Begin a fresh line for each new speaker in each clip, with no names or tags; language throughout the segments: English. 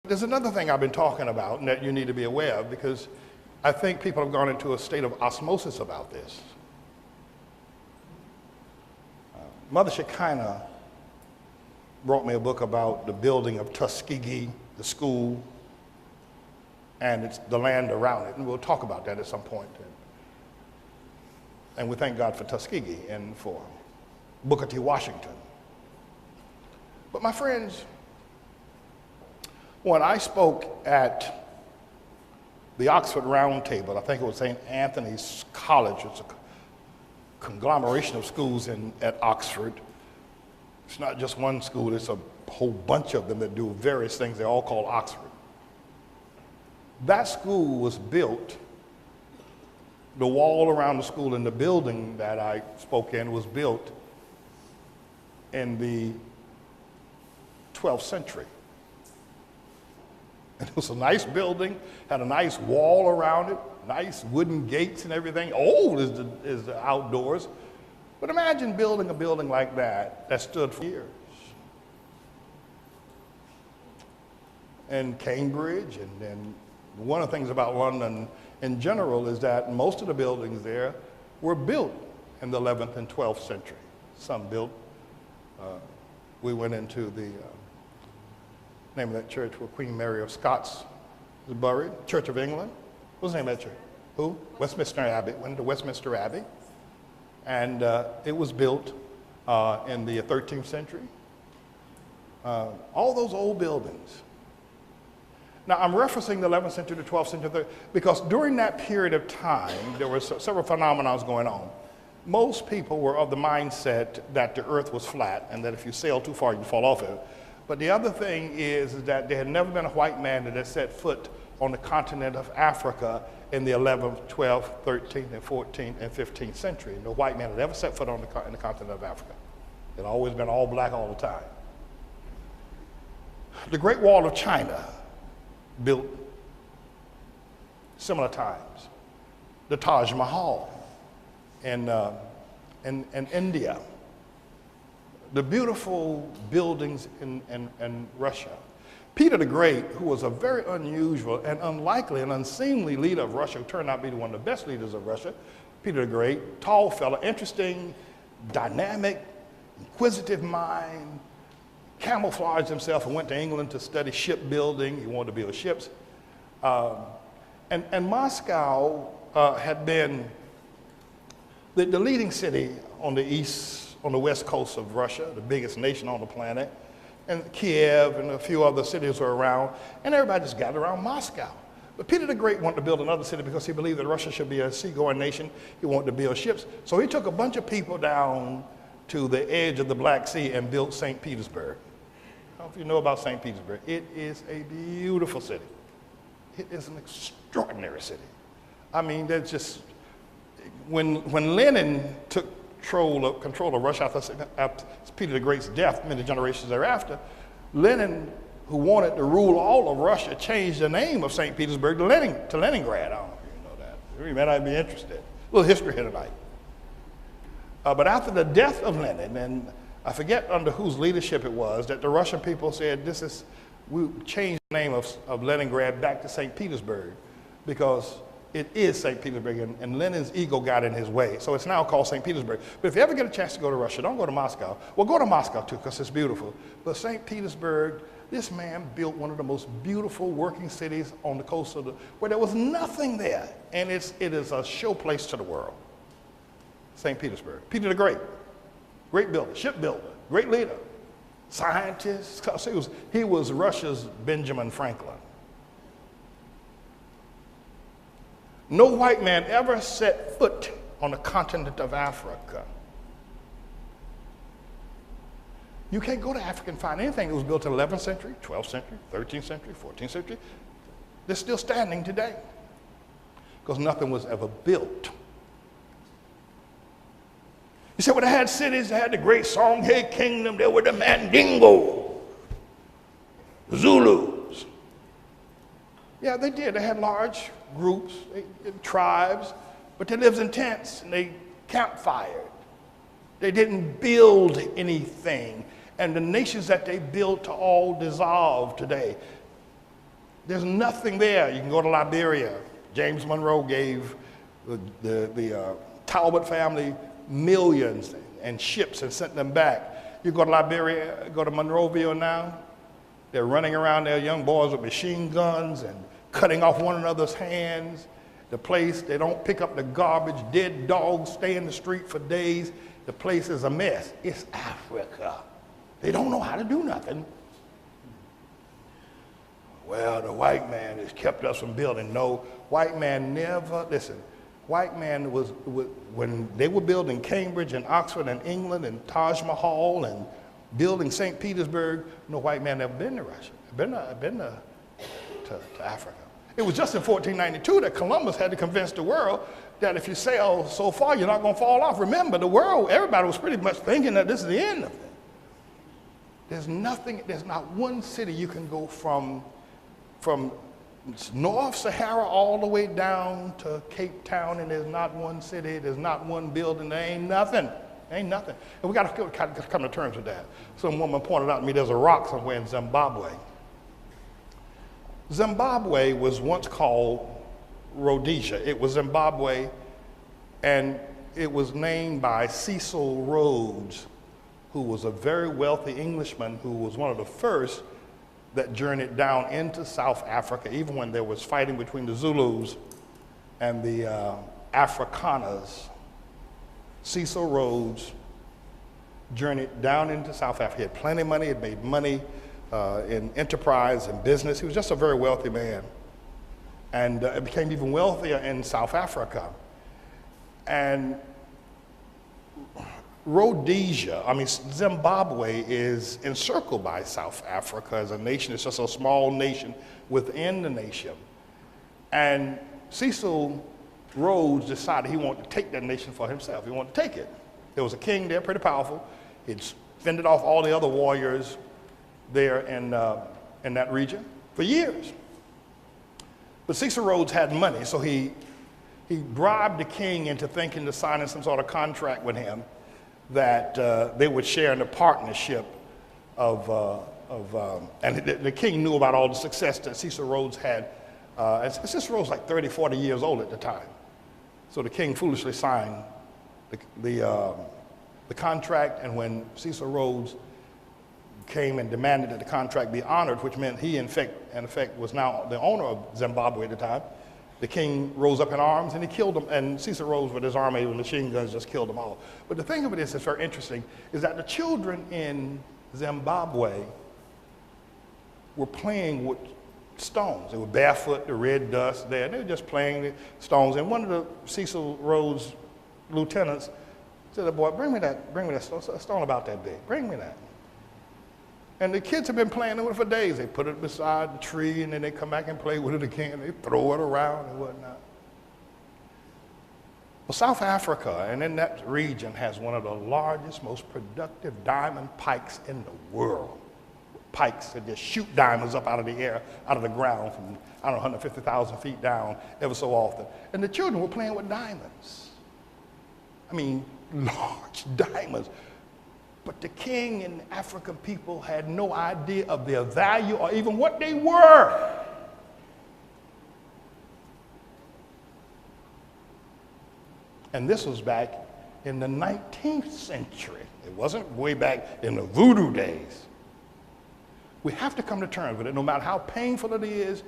There's another thing I've been talking about and that you need to be aware of, because I think people have gone into a state of osmosis about this. Mother Shekinah brought me a book about the building of Tuskegee, the school, and it's the land around it. And we'll talk about that at some point. And we thank God for Tuskegee and for Booker T. Washington. But my friends, when I spoke at the Oxford Round Table, I think it was St. Anthony's College, it's a conglomeration of schools at Oxford. It's not just one school, it's a whole bunch of them that do various things. They're all called Oxford. That school was built, the wall around the school and the building that I spoke in was built in the 12th century. And it was a nice building, had a nice wall around it, nice wooden gates and everything. Old is the outdoors. But imagine building a building like that stood for years. And Cambridge, and one of the things about London in general is that most of the buildings there were built in the 11th and 12th century. Some built, we went into the name of that church where Queen Mary of Scots is buried, Church of England. What's the name of that church? Who? Westminster Abbey. Went to Westminster Abbey. And it was built in the 13th century. All those old buildings. Now, I'm referencing the 11th century, the 12th century, because during that period of time, there were several phenomena going on. Most people were of the mindset that the earth was flat and that if you sail too far, you'd fall off it. But the other thing is that there had never been a white man that had set foot on the continent of Africa in the 11th, 12th, 13th, and 14th, and 15th century. No white man had ever set foot on in the continent of Africa. It had always been all black all the time. The Great Wall of China, built similar times. The Taj Mahal in India. The beautiful buildings in Russia. Peter the Great, who was a very unusual and unlikely and unseemly leader of Russia, who turned out to be one of the best leaders of Russia. Peter the Great, tall fella, interesting, dynamic, inquisitive mind, camouflaged himself and went to England to study shipbuilding. He wanted to build ships. And Moscow had been the leading city on the west coast of Russia, the biggest nation on the planet. And Kiev and a few other cities were around, and everybody just gathered around Moscow. But Peter the Great wanted to build another city because he believed that Russia should be a seagoing nation. He wanted to build ships. So he took a bunch of people down to the edge of the Black Sea and built St. Petersburg. I don't know if you know about St. Petersburg. It is a beautiful city. It is an extraordinary city. I mean, there's just, when Lenin took control of Russia after Peter the Great's death, many generations thereafter, Lenin, who wanted to rule all of Russia, changed the name of St. Petersburg to Leningrad. I don't know if you know that. You may not be interested. A little history here tonight. But after the death of Lenin, and I forget under whose leadership it was, that the Russian people said, we changed the name of Leningrad back to St. Petersburg because it is St. Petersburg, and Lenin's ego got in his way. So it's now called St. Petersburg. But if you ever get a chance to go to Russia, don't go to Moscow. Well, go to Moscow too, because it's beautiful. But St. Petersburg, this man built one of the most beautiful working cities on the coast where there was nothing there. And it is a showplace to the world. St. Petersburg. Peter the Great, great builder, shipbuilder, great leader, scientist. He was Russia's Benjamin Franklin. No white man ever set foot on the continent of Africa. You can't go to Africa and find anything that was built in the 11th century, 12th century, 13th century, 14th century. They're still standing today because nothing was ever built. You said, well, they had cities, they had the great Songhai Kingdom, there were the Mandingo, Zulus. Yeah, they did. They had large groups, tribes, but they lived in tents and they campfired. They didn't build anything. And the nations that they built all dissolved today. There's nothing there. You can go to Liberia. James Monroe gave the Talbot family millions and ships and sent them back. You go to Liberia, go to Monroeville now, they're running around there, young boys with machine guns and cutting off one another's hands. The place, they don't pick up the garbage, dead dogs stay in the street for days. The place is a mess. It's Africa. They don't know how to do nothing. Well, the white man has kept us from building. No, white man never, listen, white man was when they were building Cambridge and Oxford and England and Taj Mahal and building St. Petersburg, no white man ever been to Russia, been to Africa. It was just in 1492 that Columbus had to convince the world that if you sail so far, you're not going to fall off. Remember, the world, everybody was pretty much thinking that this is the end of it. There's not one city you can go from North Sahara all the way down to Cape Town, and there's not one city, there's not one building, there ain't nothing. Ain't nothing. And we got to come to terms with that. Some woman pointed out to me there's a rock somewhere in Zimbabwe. Zimbabwe was once called Rhodesia. It was Zimbabwe, and it was named by Cecil Rhodes, who was a very wealthy Englishman who was one of the first that journeyed down into South Africa, even when there was fighting between the Zulus and the Afrikaners. Cecil Rhodes journeyed down into South Africa. He had plenty of money, had made money in enterprise and business. He was just a very wealthy man. And became even wealthier in South Africa. And Rhodesia, Zimbabwe is encircled by South Africa as a nation. It's just a small nation within the nation. And Cecil Rhodes decided he wanted to take that nation for himself. He wanted to take it. There was a king there, pretty powerful. He'd fended off all the other warriors there in that region for years. But Cecil Rhodes had money, so he bribed the king into thinking to signing some sort of contract with him that they would share in the partnership and the king knew about all the success that Cecil Rhodes had. And Cecil Rhodes was like 30, 40 years old at the time. So the king foolishly signed the contract, and when Cecil Rhodes came and demanded that the contract be honored, which meant he in effect was now the owner of Zimbabwe at the time, the king rose up in arms and he killed them, and Cecil Rhodes with his army with machine guns just killed them all. But the thing of it is, it's very interesting, is that the children in Zimbabwe were playing with stones. They were barefoot, the red dust there, and they were just playing the stones. And one of the Cecil Rhodes lieutenants said, "Boy, bring me that stone about that big. Bring me that." And the kids have been playing with it for days. They put it beside the tree, and then they come back and play with it again. They throw it around and whatnot. Well, South Africa, and in that region, has one of the largest, most productive diamond pikes in the world. Pikes that just shoot diamonds up out of the air, out of the ground from, 150,000 feet down ever so often. And the children were playing with diamonds. Large diamonds. But the king and the African people had no idea of their value or even what they were. And this was back in the 19th century. It wasn't way back in the voodoo days. We have to come to terms with it. No matter how painful it is,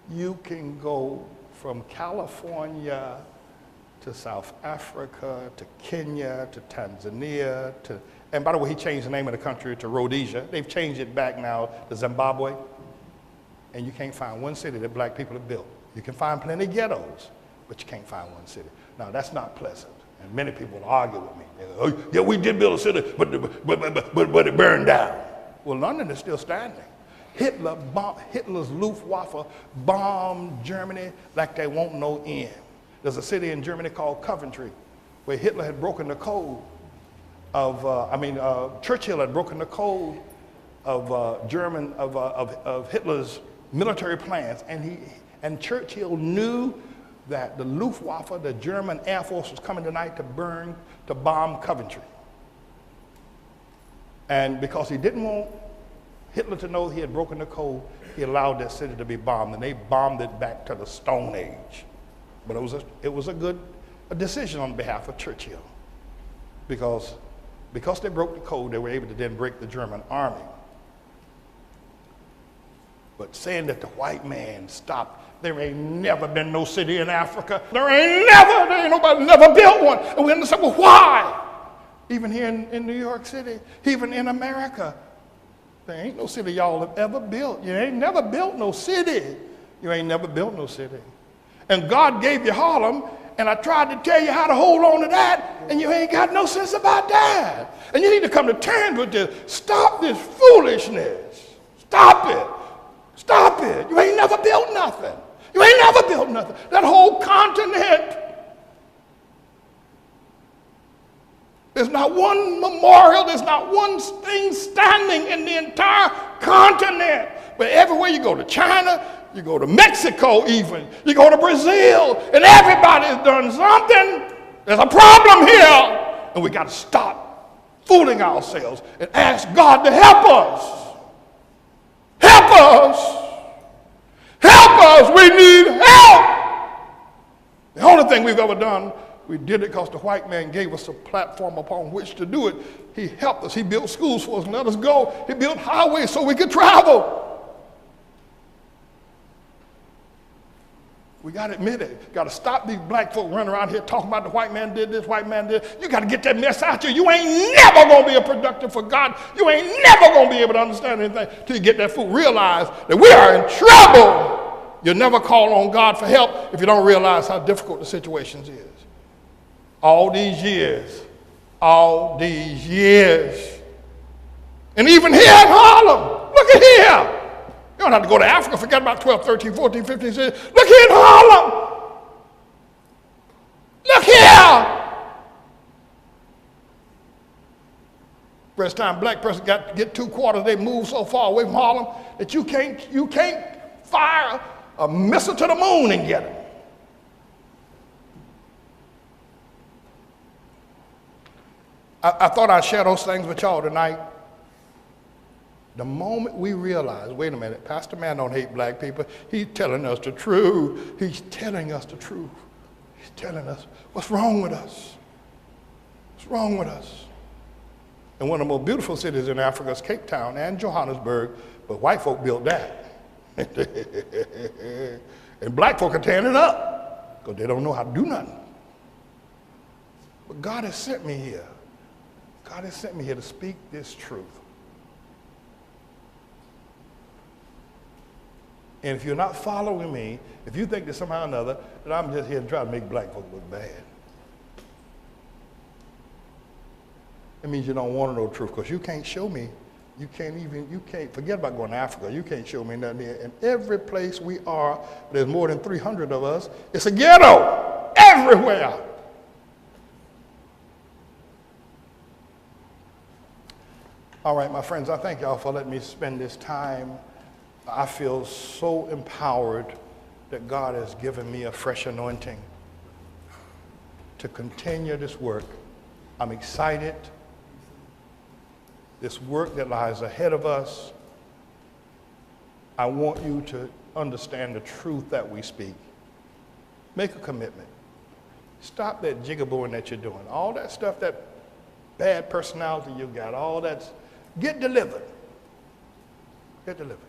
you can go from California to South Africa, to Kenya, to Tanzania, and by the way, he changed the name of the country to Rhodesia. They've changed it back now to Zimbabwe. And you can't find one city that black people have built. You can find plenty of ghettos, but you can't find one city. Now, that's not pleasant. And many people will argue with me. They go, "Oh, yeah, we did build a city, but it burned down." Well, London is still standing. Hitler's Luftwaffe bombed Germany like they won't no end. There's a city in Germany called Coventry where Hitler had broken the code of, Churchill had broken the code of Hitler's military plans, and Churchill knew that the Luftwaffe, the German Air Force, was coming tonight to bomb Coventry. And because he didn't want Hitler to know he had broken the code, he allowed that city to be bombed, and they bombed it back to the Stone Age. But it was a good decision on behalf of Churchill, because they broke the code, they were able to then break the German army. But saying that the white man stopped, there ain't never been no city in Africa. There ain't nobody never built one. And we understand, well, why? Even here in New York City, even in America, there ain't no city y'all have ever built. You ain't never built no city. You ain't never built no city. And God gave you Harlem, and I tried to tell you how to hold on to that, and you ain't got no sense about that. And you need to come to terms with this. Stop this foolishness. Stop it. Stop it. You ain't never built nothing. You ain't never built nothing. That whole continent. There's not one memorial, there's not one thing standing in the entire continent. But everywhere you go, to China, you go to Mexico even, you go to Brazil, and everybody's done something. There's a problem here. And we got to stop fooling ourselves and ask God to help us. Help us. Help us. We need help. The only thing we've ever done, we did it because the white man gave us a platform upon which to do it. He helped us. He built schools for us and let us go. He built highways so we could travel. We got to admit it. Got to stop these black folk running around here talking about the white man did this, white man did. You got to get that mess out here. You ain't never going to be a productive for God. You ain't never going to be able to understand anything till you get that fool. Realize that we are in trouble. You'll never call on God for help if you don't realize how difficult the situation is. All these years. And even here in Harlem, look at here. You don't have to go to Africa, forget about 12, 13, 14, 15 cities. Look here in Harlem. Look here. First time black person got to get 2 quarters, they moved so far away from Harlem that you can't fire a missile to the moon and get them. I thought I'd share those things with y'all tonight. The moment we realize, wait a minute, Pastor Man don't hate black people. He's telling us the truth. He's telling us the truth. He's telling us what's wrong with us. What's wrong with us? And one of the most beautiful cities in Africa is Cape Town and Johannesburg, but white folk built that. And black folk are tearing it up because they don't know how to do nothing. But God has sent me here. God has sent me here to speak this truth. And if you're not following me, if you think that somehow or another that I'm just here to try to make black folk look bad, it means you don't want to know the truth, because you can't show me. You can't forget about going to Africa. You can't show me nothing here. In every place we are, there's more than 300 of us. It's a ghetto everywhere. All right, my friends, I thank y'all for letting me spend this time. I feel so empowered that God has given me a fresh anointing to continue this work. I'm excited. This work that lies ahead of us, I want you to understand the truth that we speak. Make a commitment. Stop that jigabooing that you're doing. All that stuff, that bad personality you got, all that's, get delivered. Get delivered.